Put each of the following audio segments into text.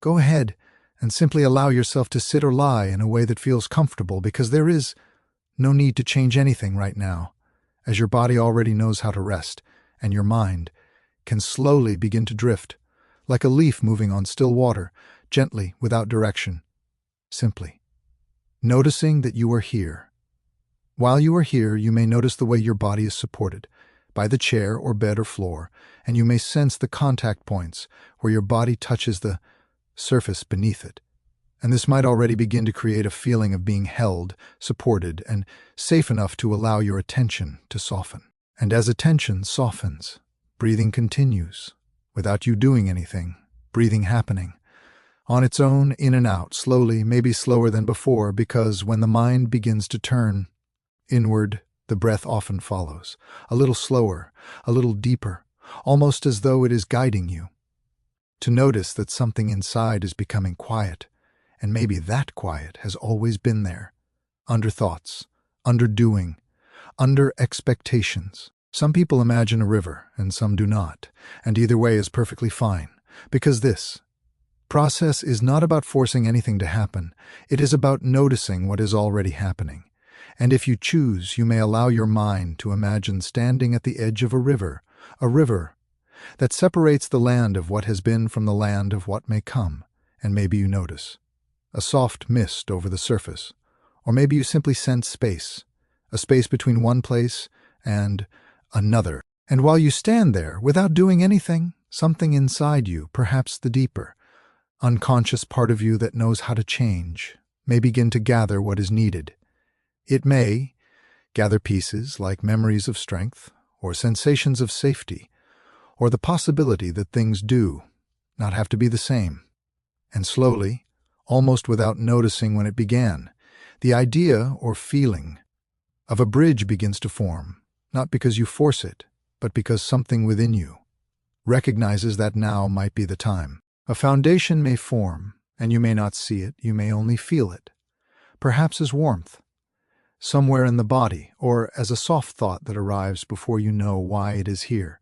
go ahead and simply allow yourself to sit or lie in a way that feels comfortable, because there is no need to change anything right now, as your body already knows how to rest, and your mind can slowly begin to drift, like a leaf moving on still water, gently, without direction, simply noticing that you are here. While you are here, you may notice the way your body is supported by the chair or bed or floor, and you may sense the contact points where your body touches the surface beneath it. And this might already begin to create a feeling of being held, supported, and safe enough to allow your attention to soften. And as attention softens, breathing continues, without you doing anything, breathing happening on its own, in and out, slowly, maybe slower than before, because when the mind begins to turn inward, the breath often follows, a little slower, a little deeper, almost as though it is guiding you to notice that something inside is becoming quiet, and maybe that quiet has always been there, under thoughts, under doing, under expectations. Some people imagine a river, and some do not, and either way is perfectly fine, because this process is not about forcing anything to happen. It is about noticing what is already happening. And if you choose, you may allow your mind to imagine standing at the edge of a river that separates the land of what has been from the land of what may come, and maybe you notice a soft mist over the surface, or maybe you simply sense space, a space between one place and another. And while you stand there, without doing anything, something inside you, perhaps the deeper, unconscious part of you that knows how to change, may begin to gather what is needed. It may gather pieces like memories of strength, or sensations of safety, or the possibility that things do not have to be the same. And slowly, almost without noticing when it began, the idea or feeling of a bridge begins to form, not because you force it, but because something within you recognizes that now might be the time. A foundation may form, and you may not see it, you may only feel it, perhaps as warmth, somewhere in the body, or as a soft thought that arrives before you know why it is here.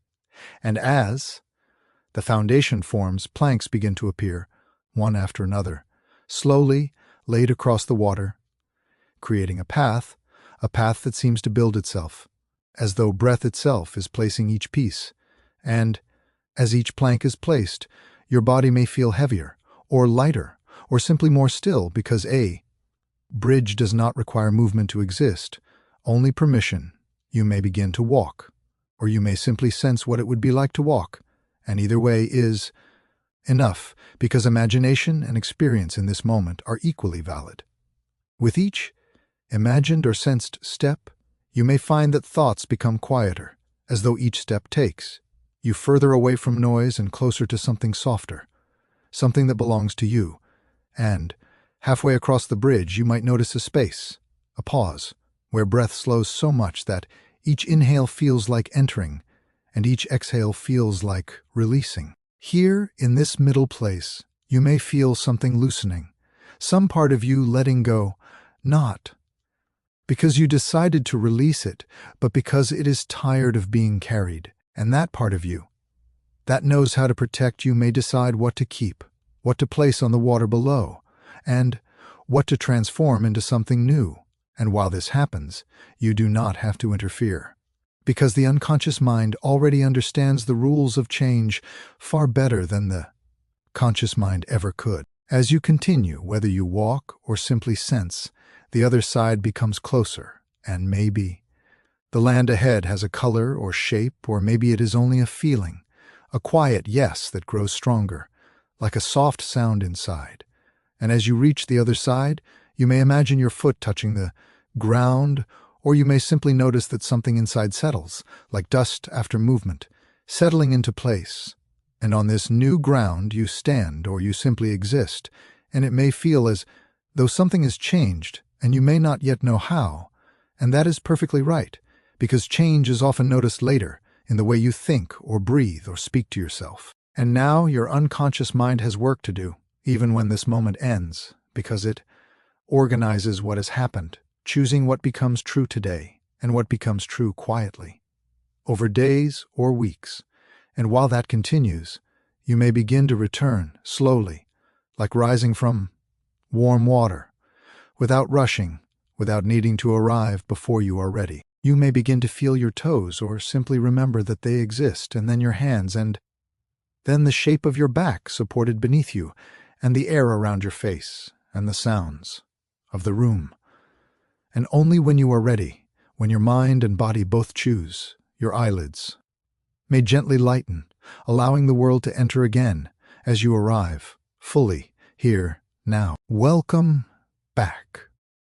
And as the foundation forms, planks begin to appear, one after another, slowly laid across the water, creating a path that seems to build itself, as though breath itself is placing each piece. And as each plank is placed, your body may feel heavier, or lighter, or simply more still, because a bridge does not require movement to exist, only permission. You may begin to walk, or you may simply sense what it would be like to walk, and either way is enough, because imagination and experience in this moment are equally valid. With each imagined or sensed step, you may find that thoughts become quieter, as though each step takes you further away from noise and closer to something softer, something that belongs to you. And halfway across the bridge, you might notice a space, a pause, where breath slows so much that each inhale feels like entering, and each exhale feels like releasing. Here, in this middle place, you may feel something loosening, some part of you letting go, not because you decided to release it, but because it is tired of being carried. And that part of you, that knows how to protect you, may decide what to keep, what to place on the water below, and what to transform into something new. And while this happens, you do not have to interfere, because the unconscious mind already understands the rules of change far better than the conscious mind ever could. As you continue, whether you walk or simply sense, the other side becomes closer, and maybe the land ahead has a color or shape, or maybe it is only a feeling, a quiet yes that grows stronger, like a soft sound inside. And as you reach the other side, you may imagine your foot touching the ground, or you may simply notice that something inside settles, like dust after movement, settling into place. And on this new ground you stand, or you simply exist, and it may feel as though something has changed, and you may not yet know how. And that is perfectly right, because change is often noticed later, in the way you think or breathe or speak to yourself. And now your unconscious mind has work to do, even when this moment ends, because it organizes what has happened, choosing what becomes true today and what becomes true quietly, over days or weeks. And while that continues, you may begin to return, slowly, like rising from warm water, without rushing, without needing to arrive before you are ready. You may begin to feel your toes or simply remember that they exist, and then your hands, and then the shape of your back supported beneath you, and the air around your face, and the sounds of the room. And only when you are ready, when your mind and body both choose, your eyelids may gently lighten, allowing the world to enter again as you arrive, fully, here, now. Welcome back.